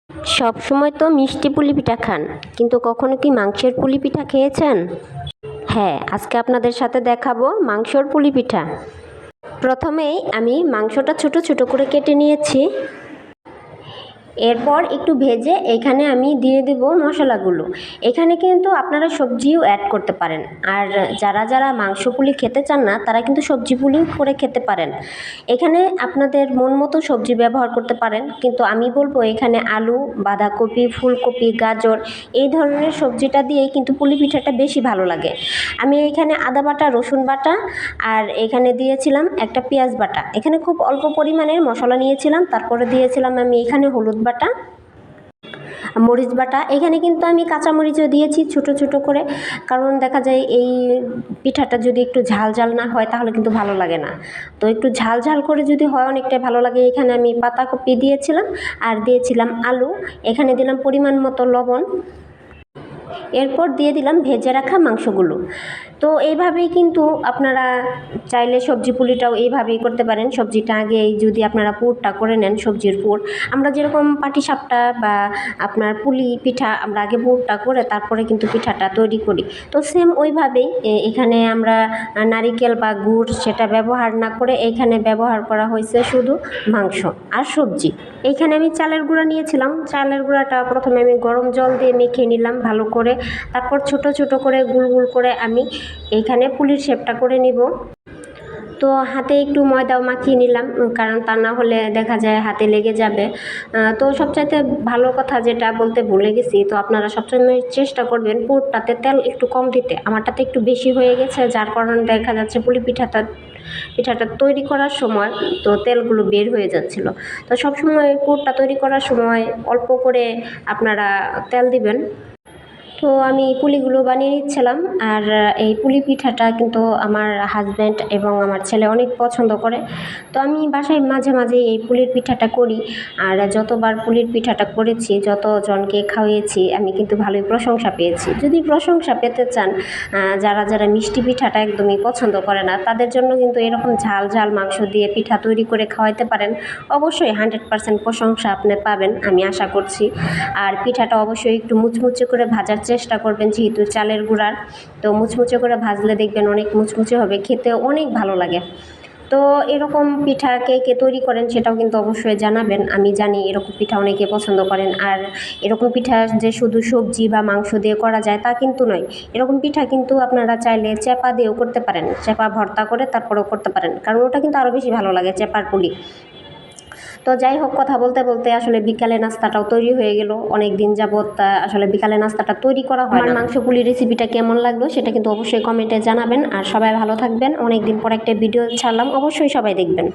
সব সময় তো মিষ্টি পুলি পিঠা খান, কিন্তু কখনো কি মাংসের পুলি পিঠা খেয়েছেন? হ্যাঁ, আজকে আপনাদের সাথে দেখাবো মাংসর পুলি পিঠা। প্রথমেই আমি মাংসটা ছোট ছোট করে কেটে নিয়েছি। এরপর একটু ভেজে এখানে আমি দিয়ে দেব মশলাগুলো। এখানে কিন্তু আপনারা সবজিও অ্যাড করতে পারেন, আর যারা যারা মাংস পুলি খেতে চান না তারা কিন্তু সবজি পুলিও করে খেতে পারেন। এখানে আপনাদের মন মতো সবজি ব্যবহার করতে পারেন, কিন্তু আমি বলবো এখানে আলু, বাঁধাকপি, ফুলকপি, গাজর এই ধরনের সবজিটা দিয়েই কিন্তু পুলি পিঠাটা বেশি ভালো লাগে। আমি এখানে আদা বাটা, রসুন বাটা আর এখানে দিয়েছিলাম একটা পেঁয়াজ বাটা। এখানে খুব অল্প পরিমাণের মশলা নিয়েছিলাম, তারপরে দিয়েছিলাম আমি এখানে হলুদ বাটা, মরিচ বাটা। এখানে কিন্তু আমি কাঁচামরিচও দিয়েছি ছোট ছোট করে, কারণ দেখা যায় এই পিঠাটা যদি একটু ঝাল ঝাল না হয় তাহলে কিন্তু ভালো লাগে না। তো একটু ঝাল ঝাল করে যদি হয় অনেকটাই ভালো লাগে। এখানে আমি পাতাকপি দিয়েছিলাম আর দিয়েছিলাম আলু। এখানে দিলাম পরিমাণ মতো লবণ। এরপর দিয়ে দিলাম ভেজে রাখা মাংসগুলো। তো এইভাবেই কিন্তু আপনারা চাইলে সবজি পুলিটাও এইভাবেই করতে পারেন। সবজিটা আগে যদি আপনারা পুরটা করে নেন, সবজির পুর, আমরা যেরকম পাটিসাপটা বা আপনার পুলি পিঠা আমরা আগে পুরটা করে তারপরে কিন্তু পিঠাটা তৈরি করি, তো সেম ওইভাবেই এখানে আমরা নারিকেল বা গুড় সেটা ব্যবহার না করে এখানে ব্যবহার করা হয়েছে শুধু মাংস আর সবজি। এইখানে আমি চালের গুঁড়া নিয়েছিলাম। চালের গুঁড়াটা প্রথমে আমি গরম জল দিয়ে মেখে নিলাম ভালো করে। তারপর ছোট ছোট করে গুল গুল করে আমি এইখানে পুলির শেপটা করে নিব। তো হাতে একটু ময়দাও মাখিয়ে নিলাম, কারণ তা না হলে দেখা যায় হাতে লেগে যাবে। তো সবচাইতে ভালো কথা যেটা বলতে ভুলে গেছি, তো আপনারা সবসময় চেষ্টা করবেন পুরটাতে তেল একটু কম দিতে। আমারটাতে একটু বেশি হয়ে গেছে, যার কারণে দেখা যাচ্ছে পুলি পিঠাটা তৈরি করার সময় তো তেলগুলো বের হয়ে যাচ্ছিল। তো সবসময় পুরটা তৈরি করার সময় অল্প করে আপনারা তেল দিবেন। তো আমি পুলিগুলো বানিয়ে নিচ্ছিলাম। আর এই পুলি পিঠাটা কিন্তু আমার হাজব্যান্ড এবং আমার ছেলে অনেক পছন্দ করে। তো আমি বাসায় মাঝে মাঝে এই পুলির পিঠাটা করি। আর যতবার পুলির পিঠাটা করেছি, যতজনকে খাওয়িয়েছি, আমি কিন্তু ভালোই প্রশংসা পেয়েছি। যদি প্রশংসা পেতে চান, যারা যারা মিষ্টি পিঠাটা একদমই পছন্দ করে না, তাদের জন্য কিন্তু এরকম ঝাল ঝাল মাংস দিয়ে পিঠা তৈরি করে খাওয়াইতে পারেন। অবশ্যই 100% প্রশংসা আপনি পাবেন, আমি আশা করছি। আর পিঠাটা অবশ্যই একটু মুচমুচে করে ভাজার চেষ্টা করবেন, যেহেতু চালের গুঁড়ার। তো মুচমুচে করে ভাজলে দেখবেন অনেক মুচমুচে হবে, খেতে অনেক ভালো লাগে। তো এরকম পিঠা কে কে তৈরি করেন সেটাও কিন্তু অবশ্যই জানাবেন। আমি জানি এরকম পিঠা অনেকে পছন্দ করেন। আর এরকম পিঠা যে শুধু সবজি বা মাংস দিয়ে করা যায় তা কিন্তু নয়। এরকম পিঠা কিন্তু আপনারা চাইলে চেপা দিয়েও করতে পারেন, চেপা ভর্তা করে তারপরেও করতে পারেন, কারণ ওটা কিন্তু আরও বেশি ভালো লাগে, চেপার পুলি। তো যাই হোক, কথা বলতে বলতে আসলে বিকালে নাস্তাটাও তৈরি হয়ে গেল। অনেক দিন যাবৎ আসলে বিকালে নাস্তাটা তৈরি করা হয় না। আমার মাংস পুলি রেসিপিটা কেমন লাগলো সেটা কিন্তু অবশ্যই কমেন্টে জানাবেন। আর সবাই ভালো থাকবেন। অনেক দিন পর একটা ভিডিও ছাড়লাম, অবশ্যই সবাই দেখবেন।